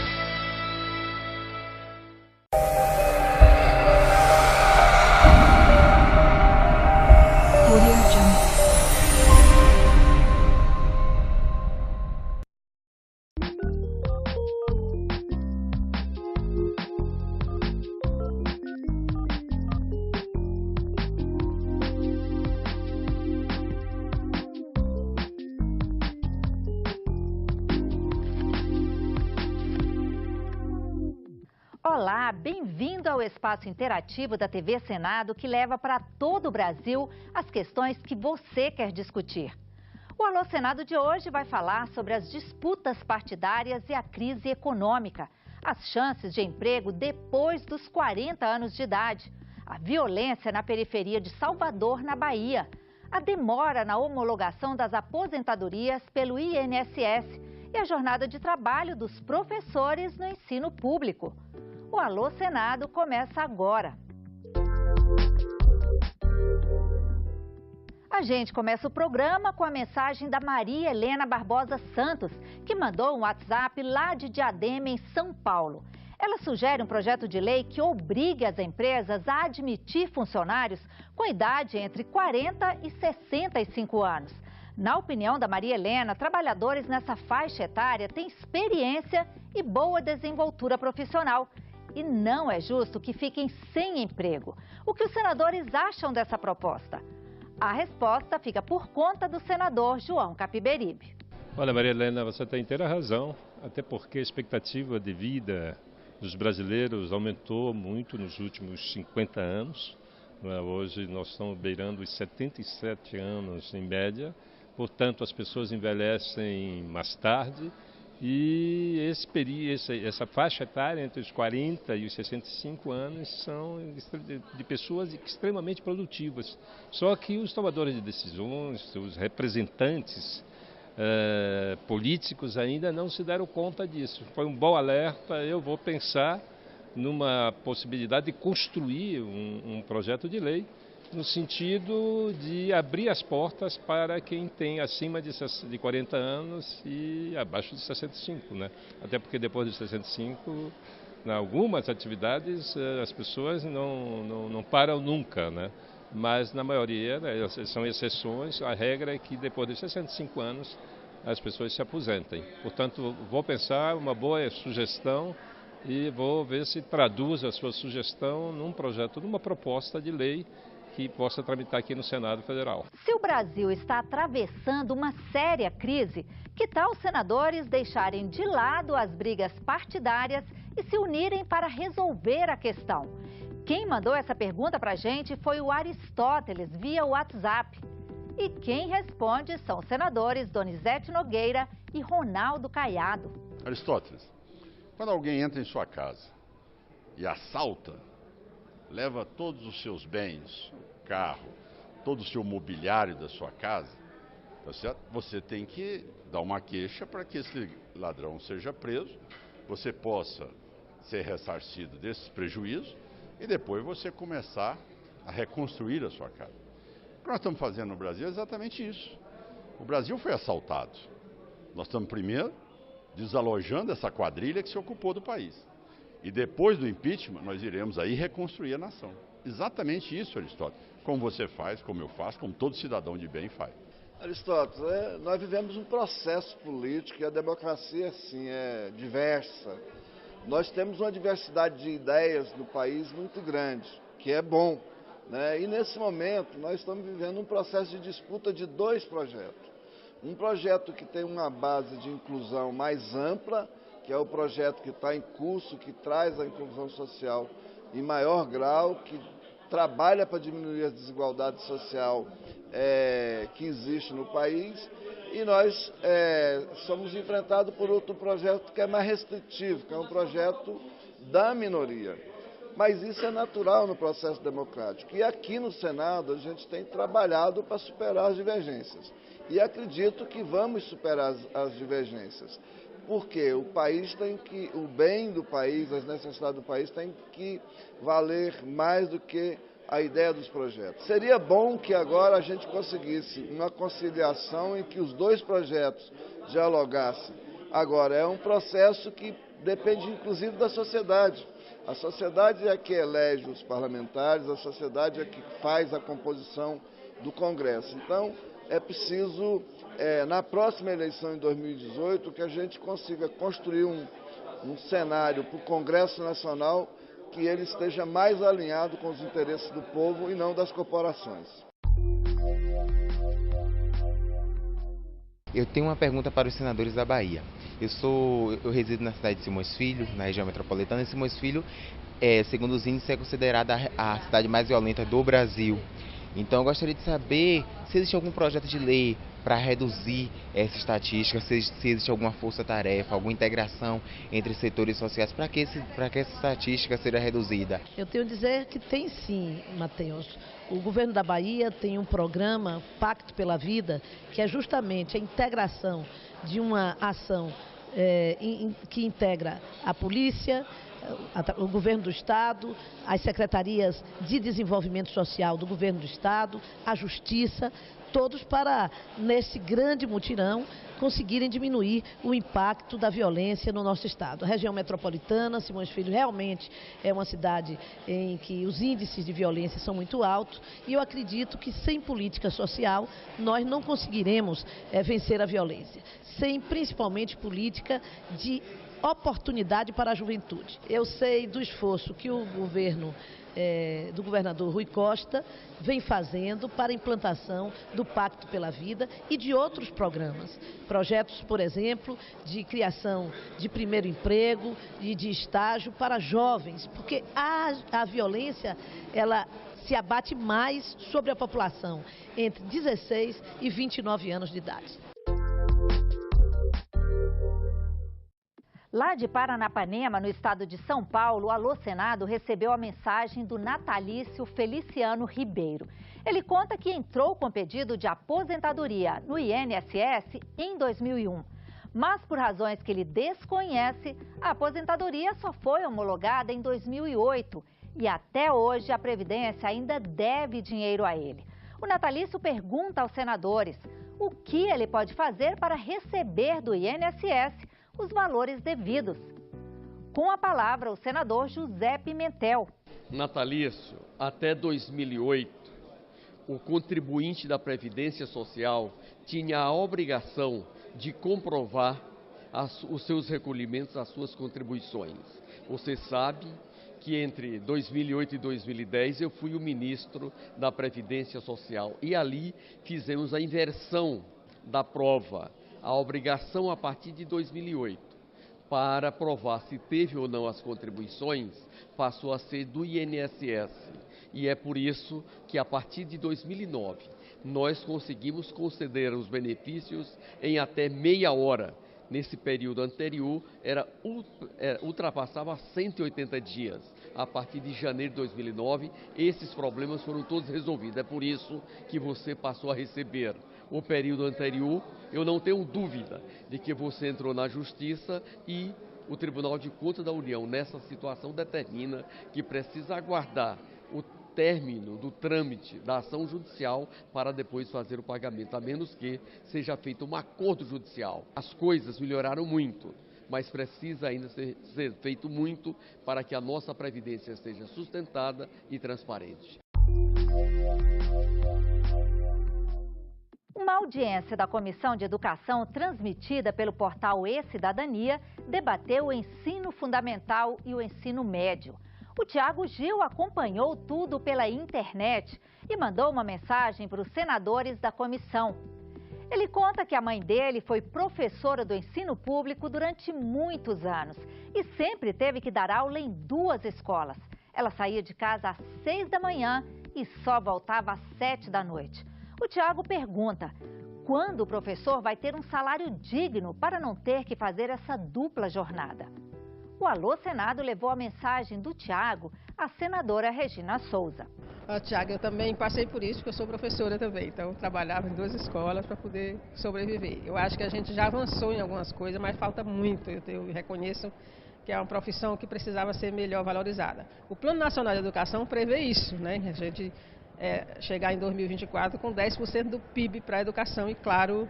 Olá, bem-vindo ao espaço interativo da TV Senado que leva para todo o Brasil as questões que você quer discutir. O Alô Senado de hoje vai falar sobre as disputas partidárias e a crise econômica, as chances de emprego depois dos 40 anos de idade, a violência na periferia de Salvador, na Bahia, a demora na homologação das aposentadorias pelo INSS e a jornada de trabalho dos professores no ensino público. O Alô Senado começa agora. A gente começa o programa com a mensagem da Maria Helena Barbosa Santos, que mandou um WhatsApp lá de Diadema, em São Paulo. Ela sugere um projeto de lei que obrigue as empresas a admitir funcionários com idade entre 40 e 65 anos. Na opinião da Maria Helena, trabalhadores nessa faixa etária têm experiência e boa desenvoltura profissional. E não é justo que fiquem sem emprego. O que os senadores acham dessa proposta? A resposta fica por conta do senador João Capiberibe. Olha, Maria Helena, você tem inteira razão, até porque a expectativa de vida dos brasileiros aumentou muito nos últimos 50 anos. Hoje nós estamos beirando os 77 anos em média, portanto as pessoas envelhecem mais tarde. E essa faixa etária entre os 40 e os 65 anos são de pessoas extremamente produtivas. Só que os tomadores de decisões, os representantes políticos ainda não se deram conta disso. Foi um bom alerta, eu vou pensar numa possibilidade de construir um projeto de lei no sentido de abrir as portas para quem tem acima de 40 anos e abaixo de 65, né? Até porque depois de 65 Em algumas atividades as pessoas não param nunca, né? Mas na maioria, né, são exceções, a regra é que depois de 65 anos as pessoas se aposentem. Portanto, vou pensar uma boa sugestão e vou ver se traduz a sua sugestão num projeto, numa proposta de lei que possa tramitar aqui no Senado Federal. Se o Brasil está atravessando uma séria crise, que tal os senadores deixarem de lado as brigas partidárias e se unirem para resolver a questão? Quem mandou essa pergunta para a gente foi o Aristóteles, via WhatsApp. E quem responde são os senadores Donizete Nogueira e Ronaldo Caiado. Aristóteles, quando alguém entra em sua casa e assalta, leva todos os seus bens, o carro, todo o seu mobiliário da sua casa, tá certo? Você tem que dar uma queixa para que esse ladrão seja preso, você possa ser ressarcido desses prejuízos e depois você começar a reconstruir a sua casa. O que nós estamos fazendo no Brasil é exatamente isso. O Brasil foi assaltado. Nós estamos primeiro desalojando essa quadrilha que se ocupou do país. E depois do impeachment, nós iremos aí reconstruir a nação. Exatamente isso, Aristóteles. Como você faz, como eu faço, como todo cidadão de bem faz. Aristóteles, nós vivemos um processo político e a democracia, sim, é diversa. Nós temos uma diversidade de ideias no país muito grande, que é bom, né? E nesse momento nós estamos vivendo um processo de disputa de dois projetos. Um projeto que tem uma base de inclusão mais ampla, que é o projeto que está em curso, que traz a inclusão social em maior grau, que trabalha para diminuir a desigualdade social que existe no país. E nós somos enfrentados por outro projeto que é mais restritivo, que é um projeto da minoria. Mas isso é natural no processo democrático. E aqui no Senado a gente tem trabalhado para superar as divergências. E acredito que vamos superar as divergências. Porque o país tem que, o bem do país, as necessidades do país tem que valer mais do que a ideia dos projetos. Seria bom que agora a gente conseguisse uma conciliação em que os dois projetos dialogassem. Agora, é um processo que depende inclusive da sociedade. A sociedade é que elege os parlamentares, a sociedade é que faz a composição do Congresso. Então, é preciso, na próxima eleição em 2018, que a gente consiga construir um cenário para o Congresso Nacional que ele esteja mais alinhado com os interesses do povo e não das corporações. Eu tenho uma pergunta para os senadores da Bahia. Eu resido na cidade de Simões Filho, na região metropolitana, e Simões Filho, segundo os índices, é considerada a cidade mais violenta do Brasil. Então eu gostaria de saber se existe algum projeto de lei para reduzir essa estatística, se existe alguma força-tarefa, alguma integração entre setores sociais para que essa estatística seja reduzida. Eu tenho a dizer que tem sim, Matheus. O governo da Bahia tem um programa, Pacto pela Vida, que é justamente a integração de uma ação que integra a polícia, o governo do Estado, as secretarias de desenvolvimento social do governo do Estado, a Justiça, todos para, nesse grande mutirão, conseguirem diminuir o impacto da violência no nosso Estado. A região metropolitana, Simões Filho, realmente é uma cidade em que os índices de violência são muito altos e eu acredito que sem política social nós não conseguiremos vencer a violência. Sem, principalmente, política de oportunidade para a juventude. Eu sei do esforço que o governo do governador Rui Costa vem fazendo para a implantação do Pacto pela Vida e de outros programas. Projetos, por exemplo, de criação de primeiro emprego e de estágio para jovens, porque a violência, ela se abate mais sobre a população entre 16 e 29 anos de idade. Lá de Paranapanema, no estado de São Paulo, o Alô Senado recebeu a mensagem do natalício Feliciano Ribeiro. Ele conta que entrou com pedido de aposentadoria no INSS em 2001. Mas por razões que ele desconhece, a aposentadoria só foi homologada em 2008 e até hoje a Previdência ainda deve dinheiro a ele. O natalício pergunta aos senadores o que ele pode fazer para receber do INSS os valores devidos. Com a palavra, o senador José Pimentel. Natalício, até 2008, o contribuinte da Previdência Social tinha a obrigação de comprovar os seus recolhimentos, as suas contribuições. Você sabe que entre 2008 e 2010 eu fui o ministro da Previdência Social e ali fizemos a inversão da prova, a obrigação a partir de 2008 para provar se teve ou não as contribuições passou a ser do INSS e é por isso que a partir de 2009 nós conseguimos conceder os benefícios em até meia hora. Nesse período anterior, ultrapassava 180 dias. A partir de janeiro de 2009, esses problemas foram todos resolvidos. É por isso que você passou a receber o período anterior. Eu não tenho dúvida de que você entrou na Justiça e o Tribunal de Contas da União, nessa situação, determina que precisa aguardar o término do trâmite da ação judicial para depois fazer o pagamento, a menos que seja feito um acordo judicial. As coisas melhoraram muito, mas precisa ainda ser feito muito para que a nossa Previdência seja sustentada e transparente. Uma audiência da Comissão de Educação transmitida pelo portal E-Cidadania debateu o ensino fundamental e o ensino médio. O Tiago Gil acompanhou tudo pela internet e mandou uma mensagem para os senadores da comissão. Ele conta que a mãe dele foi professora do ensino público durante muitos anos e sempre teve que dar aula em 2 escolas. Ela saía de casa às 6 da manhã e só voltava às 7 da noite. O Tiago pergunta: quando o professor vai ter um salário digno para não ter que fazer essa dupla jornada? O Alô Senado levou a mensagem do Tiago à senadora Regina Souza. Tiago, eu também passei por isso, porque eu sou professora também. Então, eu trabalhava em 2 escolas para poder sobreviver. Eu acho que a gente já avançou em algumas coisas, mas falta muito. Eu reconheço que é uma profissão que precisava ser melhor valorizada. O Plano Nacional de Educação prevê isso, né? A gente chegar em 2024 com 10% do PIB para a educação e, claro,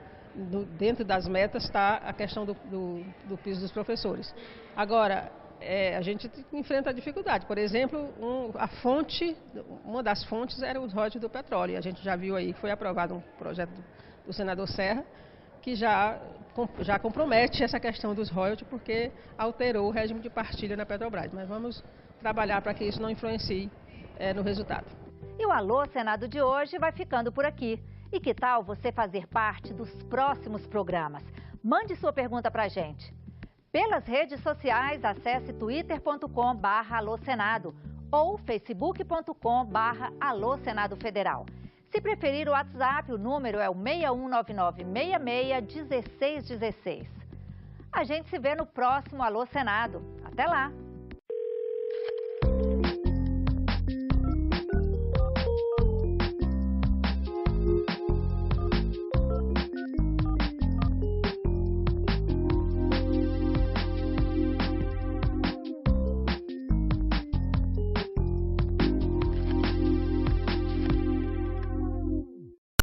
dentro das metas está a questão do piso dos professores. Agora, a gente enfrenta a dificuldade. Por exemplo, uma das fontes era os royalties do petróleo. A gente já viu aí que foi aprovado um projeto do senador Serra que já compromete essa questão dos royalties porque alterou o regime de partilha na Petrobras. Mas vamos trabalhar para que isso não influencie no resultado. E o Alô Senado de hoje vai ficando por aqui. E que tal você fazer parte dos próximos programas? Mande sua pergunta para a gente. Pelas redes sociais, acesse twitter.com/alôsenado ou facebook.com/alôsenado federal. Se preferir o WhatsApp, o número é o 6199661616. A gente se vê no próximo Alô Senado. Até lá!